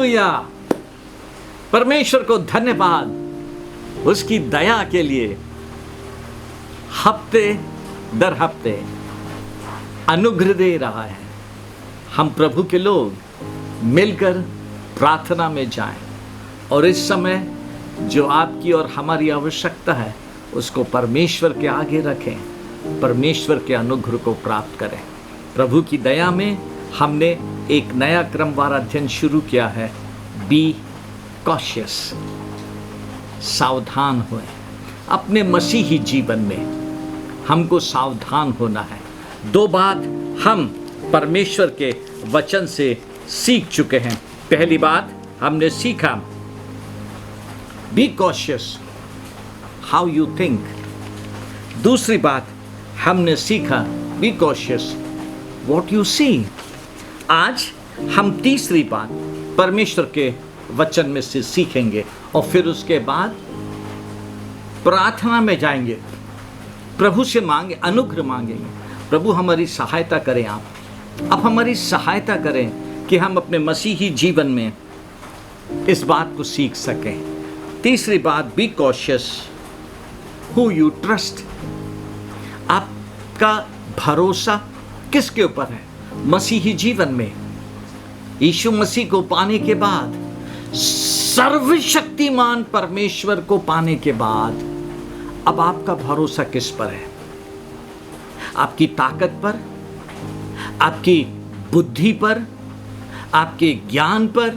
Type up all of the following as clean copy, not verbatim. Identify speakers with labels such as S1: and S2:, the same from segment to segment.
S1: Hallelujah. परमेश्वर को धन्यवाद उसकी दया के लिए। हफ्ते दर हफ्ते अनुग्रह दे रहा है। हम प्रभु के लोग मिलकर प्रार्थना में जाएं और इस समय जो आपकी और हमारी आवश्यकता है उसको परमेश्वर के आगे रखें, परमेश्वर के अनुग्रह को प्राप्त करें। प्रभु की दया में हमने एक नया क्रमवार अध्ययन शुरू किया है, बी कॉशियस, सावधान होएं। अपने मसीही जीवन में हमको सावधान होना है। दो बात हम परमेश्वर के वचन से सीख चुके हैं। पहली बात हमने सीखा, be cautious how you think. दूसरी बात हमने सीखा, be cautious what you see. आज हम तीसरी बात परमेश्वर के वचन में से सीखेंगे और फिर उसके बाद प्रार्थना में जाएंगे, प्रभु से मांगे, अनुग्रह मांगेंगे। प्रभु हमारी सहायता करें, आप हमारी सहायता करें कि हम अपने मसीही जीवन में इस बात को सीख सकें। तीसरी बात, be cautious who you trust. आपका भरोसा किसके ऊपर है? मसीही जीवन में यीशु मसीह को पाने के बाद, सर्वशक्तिमान परमेश्वर को पाने के बाद अब आपका भरोसा किस पर है? आपकी ताकत पर, आपकी बुद्धि पर, आपके ज्ञान पर,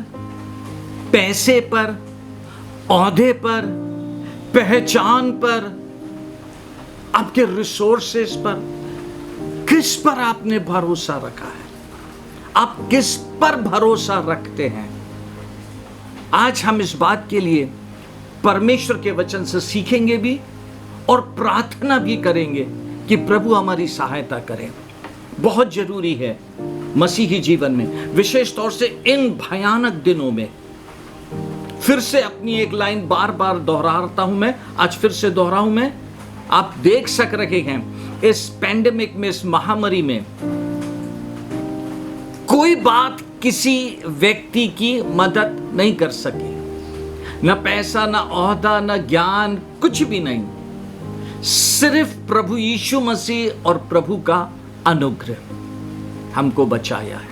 S1: पैसे पर, औहदे पर, पहचान पर, आपके रिसोर्सेस पर, किस पर आपने भरोसा रखा है? आप किस पर भरोसा रखते हैं? आज हम इस बात के लिए परमेश्वर के वचन से सीखेंगे भी और प्रार्थना भी करेंगे कि प्रभु हमारी सहायता करें। बहुत जरूरी है मसीही जीवन में, विशेष तौर से इन भयानक दिनों में। फिर से अपनी एक लाइन बार बार दोहराता हूं मैं, आज फिर से दोहराऊं मैं। आप देख सक रहे हैं इस पैंडेमिक में, इस महामारी में कोई बात किसी व्यक्ति की मदद नहीं कर सकी। न पैसा, न ओहदा, न ज्ञान, कुछ भी नहीं। सिर्फ प्रभु यीशु मसीह और प्रभु का अनुग्रह हमको बचाया है।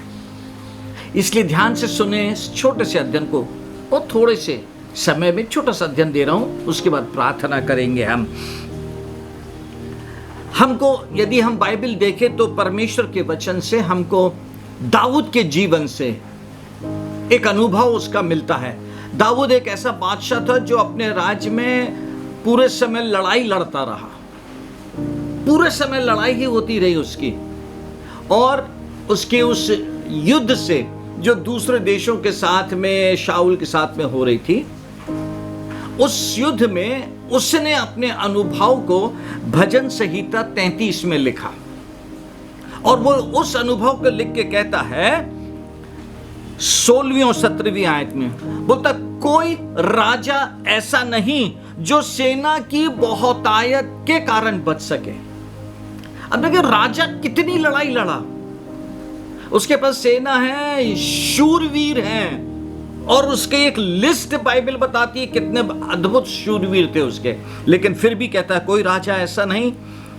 S1: इसलिए ध्यान से सुने इस छोटे से अध्ययन को, और थोड़े से समय में छोटा सा अध्ययन दे रहा हूं, उसके बाद प्रार्थना करेंगे हमको यदि हम बाइबल देखें तो परमेश्वर के वचन से हमको दाऊद के जीवन से एक अनुभव उसका मिलता है। दाऊद एक ऐसा बादशाह था जो अपने राज्य में पूरे समय लड़ाई लड़ता रहा, पूरे समय लड़ाई ही होती रही उसकी, और उसके उस युद्ध से जो दूसरे देशों के साथ में, शाऊल के साथ में हो रही थी, उस युद्ध में उसने अपने अनुभव को भजन संहिता 33 में लिखा। और वो उस अनुभव को लिख के कहता है 16वीं और 17वीं आयत में, बोलता कोई राजा ऐसा नहीं जो सेना की बहुतायत के कारण बच सके। अब देखिए राजा कितनी लड़ाई लड़ा, उसके पास सेना है, शूरवीर हैं, और उसके एक लिस्ट बाइबल बताती है कितने अद्भुत शूरवीर थे उसके। लेकिन फिर भी कहता है कोई राजा ऐसा नहीं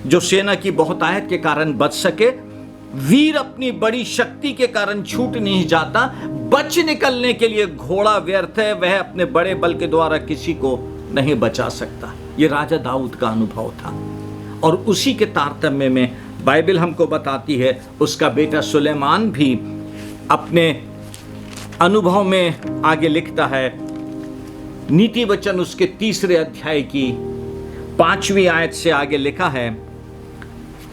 S1: जो सेना की बहुतायत के कारण बच सके। वीर अपनी बड़ी शक्ति के कारण छूट नहीं जाता, बच निकलने के लिए घोड़ा व्यर्थ है, वह अपने बड़े बल के द्वारा किसी को नहीं बचा सकता। यह राजा दाऊद का अनुभव था। और उसी के तारतम्य में बाइबल हमको बताती है उसका बेटा सुलेमान भी अपने अनुभव में आगे लिखता है। नीति वचन उसके 3 अध्याय की 5वीं आयत से आगे लिखा है,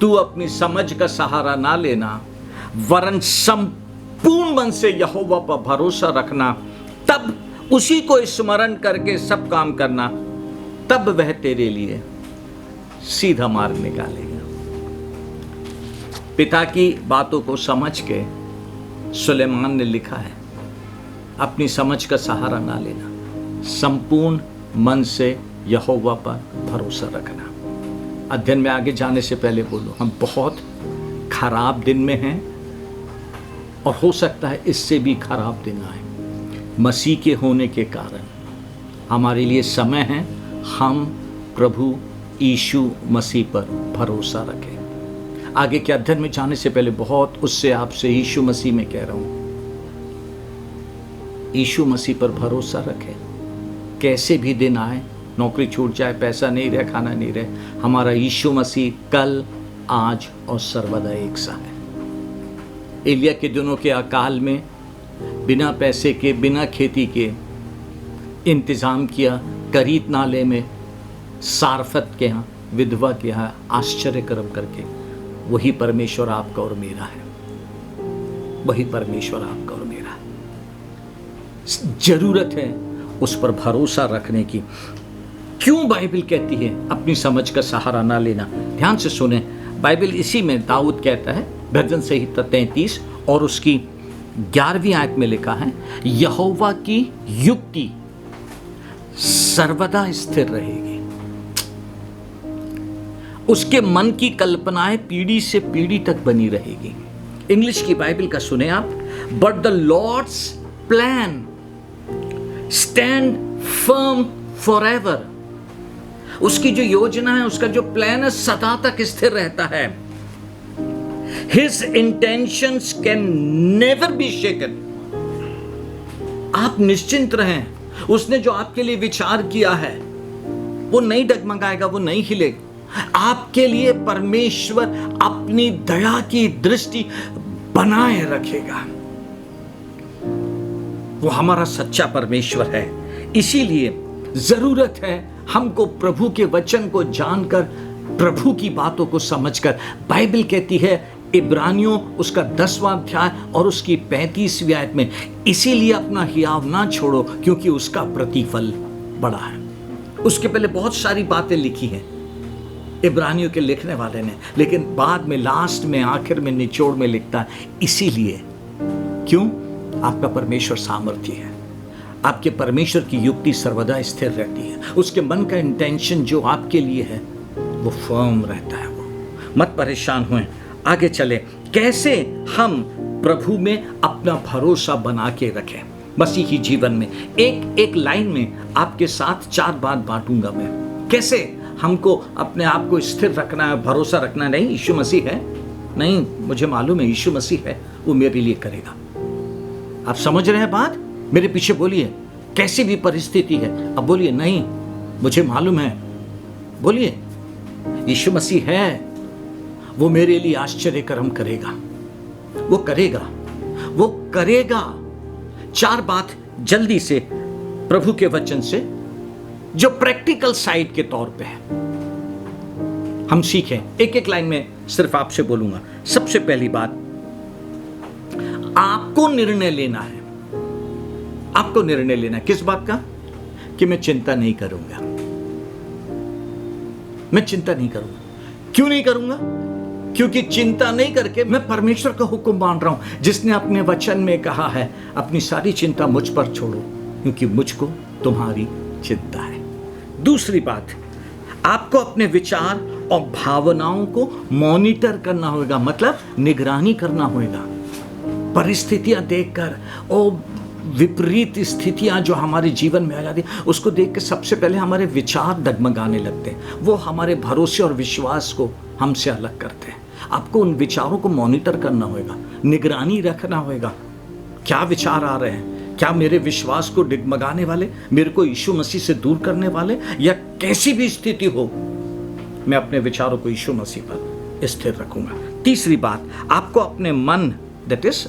S1: तू अपनी समझ का सहारा ना लेना, वरन संपूर्ण मन से यहोवा पर भरोसा रखना, तब उसी को स्मरण करके सब काम करना, तब वह तेरे लिए सीधा मार्ग निकालेगा। पिता की बातों को समझ के सुलेमान ने लिखा है, अपनी समझ का सहारा ना लेना, संपूर्ण मन से यहोवा पर भरोसा रखना। अध्ययन में आगे जाने से पहले बोलो, हम बहुत खराब दिन में हैं और हो सकता है इससे भी खराब दिन आए। मसीह के होने के कारण हमारे लिए समय है हम प्रभु यीशु मसीह पर भरोसा रखें। आगे के अध्ययन में जाने से पहले बहुत उससे आपसे यीशु मसीह में कह रहा हूं, यीशु मसीह पर भरोसा रखें। कैसे भी दिन आए, नौकरी छूट जाए, पैसा नहीं रहे, खाना नहीं रहे, हमारा यीशु मसीह कल, आज और सर्वदा एक सा है। एलिया के दिनों के अकाल में बिना पैसे के, बिना खेती के इंतज़ाम किया, करीत नाले में सारफत के यहाँ, विधवा के यहाँ आश्चर्य कर्म करके। वही परमेश्वर आपका और मेरा है, वही परमेश्वर आपका और मेरा है। जरूरत है उस पर भरोसा रखने की। क्यों बाइबल कहती है अपनी समझ का सहारा ना लेना? ध्यान से सुने, बाइबल इसी में दाऊद कहता है, भजन संहिता 33 और उसकी 11वीं आयत में लिखा है, यहोवा की युक्ति सर्वदा स्थिर रहेगी, उसके मन की कल्पनाएं पीढ़ी से पीढ़ी तक बनी रहेगी। इंग्लिश की बाइबल का सुने आप, but the lord's plan stand firm forever. उसकी जो योजना है, उसका जो प्लान है, सदा तक स्थिर रहता है। His intentions can never be shaken। आप निश्चिंत रहें, उसने जो आपके लिए विचार किया है वो नहीं डगमगाएगा, वो नहीं हिलेगा। आपके लिए परमेश्वर अपनी दया की दृष्टि बनाए रखेगा। वो हमारा सच्चा परमेश्वर है। इसीलिए जरूरत है हमको प्रभु के वचन को जानकर, प्रभु की बातों को समझकर। बाइबल कहती है इब्रानियों उसका 10वां अध्याय और उसकी 35वीं आयत में, इसीलिए अपना हियाव ना छोड़ो क्योंकि उसका प्रतिफल बड़ा है। उसके पहले बहुत सारी बातें लिखी हैं इब्रानियों के लिखने वाले ने, लेकिन बाद में, लास्ट में, आखिर में, निचोड़ में लिखता है इसीलिए। क्यों? आपका परमेश्वर सामर्थ्य है, आपके परमेश्वर की युक्ति सर्वदा स्थिर रहती है, उसके मन का इंटेंशन जो आपके लिए है वो फर्म रहता है। वो मत परेशान हुए, आगे चले। कैसे हम प्रभु में अपना भरोसा बना के रखें मसीही जीवन में? एक एक लाइन में आपके साथ 4 बात बांटूंगा मैं। कैसे हमको अपने आप को स्थिर रखना है, भरोसा रखना। नहीं, यीशु मसीह है, नहीं मुझे मालूम है यीशु मसीह है, वो मेरे लिए करेगा। आप समझ रहे हैं बात? मेरे पीछे बोलिए, कैसी भी परिस्थिति है, अब बोलिए नहीं मुझे मालूम है, बोलिए यीशु मसीह है, वो मेरे लिए आश्चर्य कर्म करेगा, वो करेगा, वो करेगा। 4 बात जल्दी से प्रभु के वचन से जो प्रैक्टिकल साइड के तौर पे है हम सीखें। एक एक लाइन में सिर्फ आपसे बोलूंगा। सबसे पहली बात, आपको निर्णय लेना है। आपको निर्णय लेना है किस बात का? कि मैं चिंता नहीं करूंगा, मैं चिंता नहीं करूंगा। क्यों नहीं करूंगा? क्योंकि चिंता नहीं करके मैं परमेश्वर का हुक्म मान रहा हूं, जिसने अपने वचन में कहा है अपनी सारी चिंता मुझ पर छोड़ो क्योंकि मुझको तुम्हारी चिंता है। दूसरी बात, आपको अपने विचार और भावनाओं को मॉनिटर करना होगा, मतलब निगरानी करना होगा। परिस्थितियां देखकर और विपरीत स्थितियां जो हमारे जीवन में आ जाती, उसको देख के सबसे पहले हमारे विचार डगमगाने लगते हैं। वो हमारे भरोसे और विश्वास को हमसे अलग करते हैं। आपको उन विचारों को मॉनिटर करना होगा, निगरानी रखना होगा। क्या विचार आ रहे हैं? क्या मेरे विश्वास को डगमगाने वाले, मेरे को यीशु मसीह से दूर करने वाले, या कैसी भी स्थिति हो मैं अपने विचारों को यीशु मसीह पर स्थिर रखूंगा। तीसरी बात, आपको अपने मन, दैट इज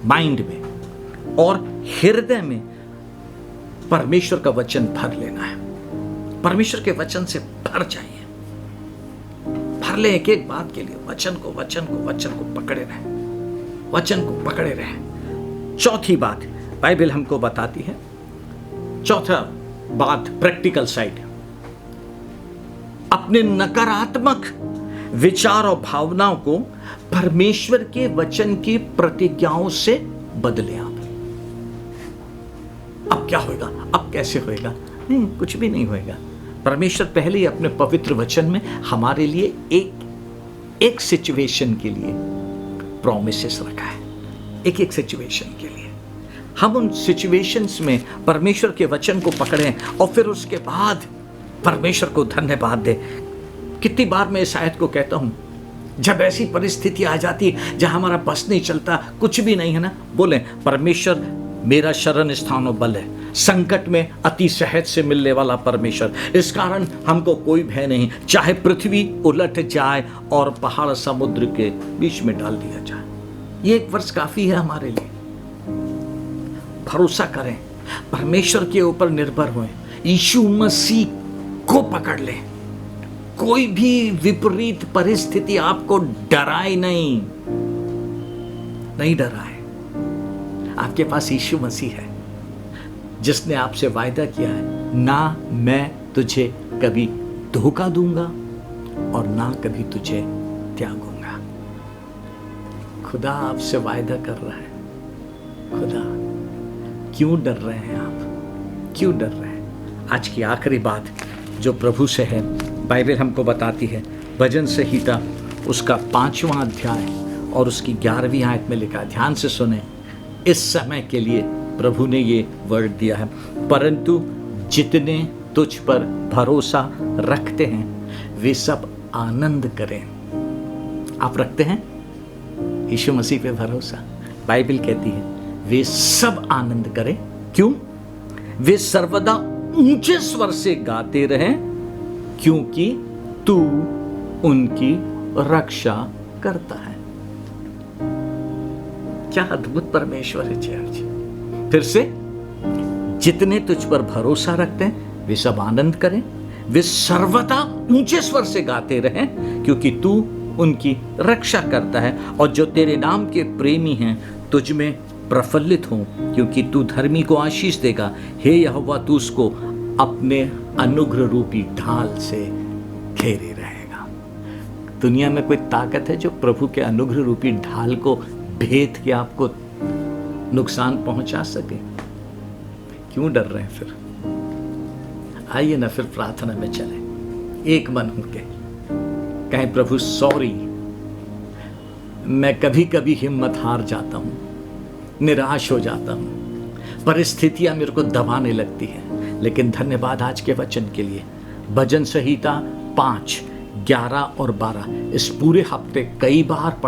S1: माइंड में और हृदय में परमेश्वर का वचन भर लेना है। परमेश्वर के वचन से भर जाइए, भर ले एक एक बात के लिए। वचन को पकड़े रहे, वचन को पकड़े रहे। चौथी बात बाइबल हमको बताती है, चौथा बात प्रैक्टिकल साइड, अपने नकारात्मक विचार और भावनाओं को परमेश्वर के वचन की प्रतिज्ञाओं से बदले। आप अब क्या होगा? अब कैसे होएगा? नहीं, कुछ भी नहीं होएगा। परमेश्वर पहले ही अपने पवित्र वचन में हमारे लिए एक सिचुएशन के लिए प्रॉमिसेस रखा है, एक सिचुएशन के लिए। हम उन सिचुएशंस में परमेश्वर के वचन को पकड़ें और फिर उसके बाद परमेश्वर को धन्यवाद दें। कितनी बार मैं इस आयत को कहता हूं, जब ऐसी परिस्थिति आ जाती जहां हमारा बस नहीं चलता, कुछ भी नहीं है ना, बोले परमेश्वर मेरा शरण स्थान और बल है, संकट में अति सहज से मिलने वाला परमेश्वर, इस कारण हमको कोई भय नहीं, चाहे पृथ्वी उलट जाए और पहाड़ समुद्र के बीच में डाल दिया जाए। ये एक वर्ष काफी है हमारे लिए। भरोसा करें, परमेश्वर के ऊपर निर्भर हों, यीशु मसीह को पकड़ लें। कोई भी विपरीत परिस्थिति आपको डराए नहीं डराए। आपके पास यीशु मसीह है जिसने आपसे वायदा किया है, ना मैं तुझे कभी धोखा दूंगा और ना कभी तुझे त्यागूंगा। खुदा आपसे वायदा कर रहा है। खुदा, क्यों डर रहे हैं आप? क्यों डर रहे हैं? आज की आखिरी बात जो प्रभु से है, बाइबल हमको बताती है, भजन संहिता उसका 5वां अध्याय और उसकी 11वीं आयत में लिखा है। ध्यान से सुने, इस समय के लिए प्रभु ने ये वर्ड दिया है, परंतु जितने तुझ पर भरोसा रखते हैं वे सब आनंद करें। आप रखते हैं यीशु मसीह पे भरोसा? बाइबल कहती है वे सब आनंद करें। क्यों? वे सर्वदा ऊंचे स्वर से गाते रहें, क्योंकि तू उनकी रक्षा करता है। क्या अद्भुत परमेश्वर है जी। फिर से, जितने तुझ पर भरोसा रखते हैं वे सब आनंद करें, वे सर्वदा ऊंचे स्वर से गाते रहें, क्योंकि तू उनकी रक्षा करता है, और जो तेरे नाम के प्रेमी हैं तुझ में प्रफुल्लित हों, क्योंकि तू धर्मी को आशीष देगा। हे यहोवा, तू उसको अपने अनुग्रह रूपी ढाल से घेरे रहेगा। दुनिया में कोई ताकत है जो प्रभु के अनुग्रह रूपी ढाल को भेद के आपको नुकसान पहुंचा सके? क्यों डर रहे हैं फिर? आइए ना फिर प्रार्थना में चलें, एक मन होके कहें, प्रभु सॉरी, मैं कभी कभी हिम्मत हार जाता हूं, निराश हो जाता हूं, परिस्थितियां मेरे को दबाने लगती है, लेकिन धन्यवाद आज के वचन के लिए। भजन संहिता 5, 11 और 12 इस पूरे हफ्ते कई बार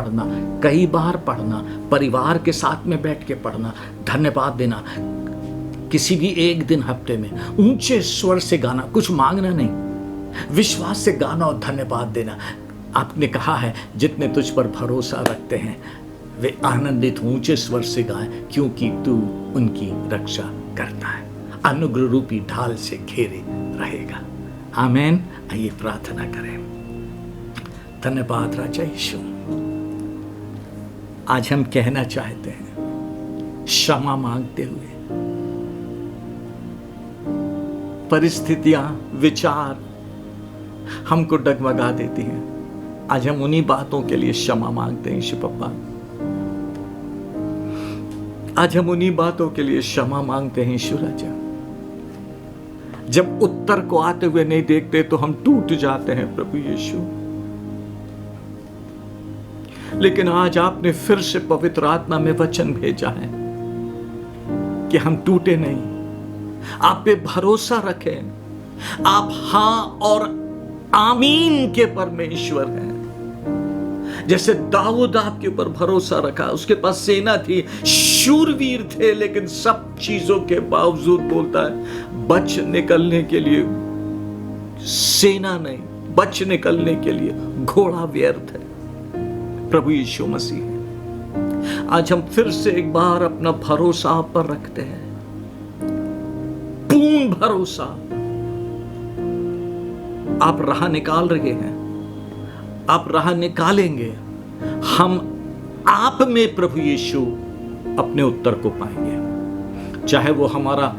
S1: पढ़ना, परिवार के साथ में बैठ के पढ़ना, धन्यवाद देना। किसी भी एक दिन हफ्ते में ऊंचे स्वर से गाना, कुछ मांगना नहीं, विश्वास से गाना और धन्यवाद देना। आपने कहा है जितने तुझ पर भरोसा रखते हैं वे आनंदित ऊंचे स्वर से गाएं, क्योंकि तू उनकी रक्षा करता है, अनुग्रह रूपी ढाल से घेरे रहेगा। आमीन। आइए प्रार्थना करें। धन्यवाद राजा यीशु, आज हम कहना चाहते हैं क्षमा मांगते हुए, परिस्थितियां, विचार हमको डगमगा देती हैं। आज हम उन्हीं बातों के लिए क्षमा मांगते हैं यीशु पप्पा। आज हम उन्हीं बातों के लिए क्षमा मांगते हैं यीशु राजा। जब उत्तर को आते हुए नहीं देखते तो हम टूट जाते हैं प्रभु यीशु, लेकिन आज आपने फिर से पवित्र आत्मा में वचन भेजा है कि हम टूटे नहीं, आप पे भरोसा रखें। आप हाँ और आमीन के परमेश्वर हैं। जैसे दाऊद आपके ऊपर भरोसा रखा, उसके पास सेना थी, शूरवीर थे, लेकिन सब चीजों के बावजूद बोलता है बच निकलने के लिए सेना नहीं, बच निकलने के लिए घोड़ा व्यर्थ है। प्रभु यीशु मसीह, आज हम फिर से एक बार अपना भरोसा आप पर रखते हैं, पूर्ण भरोसा। आप राह निकाल रहे हैं, आप राह निकालेंगे, हम आप में प्रभु यीशु अपने उत्तर को पाएंगे। चाहे वो हमारा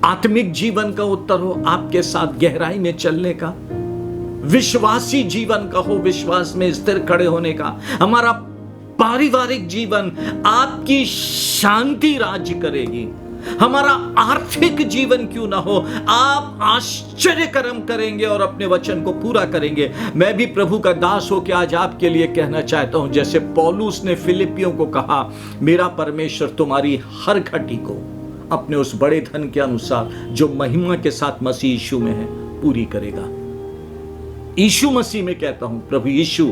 S1: आत्मिक जीवन का उत्तर हो, आपके साथ गहराई में चलने का, विश्वासी जीवन का हो, विश्वास में स्थिर खड़े होने का, हमारा पारिवारिक जीवन, आपकी शांति राज्य करेगी, हमारा आर्थिक जीवन क्यों ना हो, आप आश्चर्य कर्म करेंगे और अपने वचन को पूरा करेंगे। मैं भी प्रभु का दास होकर आज आपके लिए कहना चाहता हूं, जैसे पौलुस ने फिलिपियों को कहा, मेरा परमेश्वर तुम्हारी हर घटी को अपने उस बड़े धन के अनुसार जो महिमा के साथ मसीह यीशु में है पूरी करेगा। यीशु मसीह में कहता हूं, प्रभु यीशु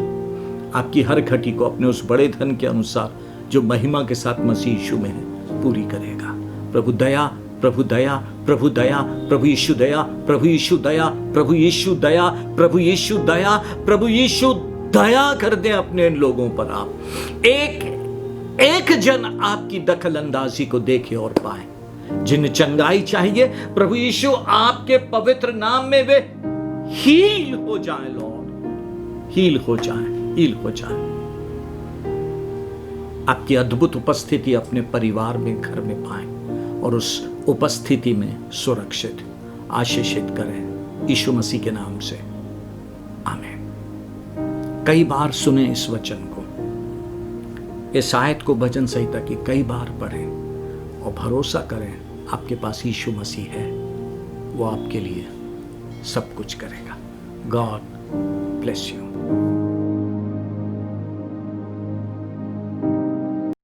S1: आपकी हर घटी को अपने उस बड़े धन के अनुसार जो महिमा के साथ मसीह यीशु में है पूरी करेगा। प्रभु दया, प्रभु दया, प्रभु दया, प्रभु यीशु दया, प्रभु यीशु दया, प्रभु यीशु दया, प्रभु यीशु दया, प्रभु यीशु दया कर दे अपने इन लोगों पर। आप एक जन आपकी दखल अंदाजी को देखे और पाए। जिन्हें चंगाई चाहिए, प्रभु यीशु आपके पवित्र नाम में वे हील हो जाए। लॉर्ड, हील हो जाए, हील हो जाए। आपकी अद्भुत उपस्थिति अपने परिवार में, घर में पाए और उस उपस्थिति में सुरक्षित, आशीषित करें यीशु मसीह के नाम से, आमीन। कई बार सुने इस वचन को, इस आयत को भजन संहिता की कई बार पढ़ें और भरोसा करें आपके पास यीशु मसीह है, वो आपके लिए सब कुछ करेगा। God bless you.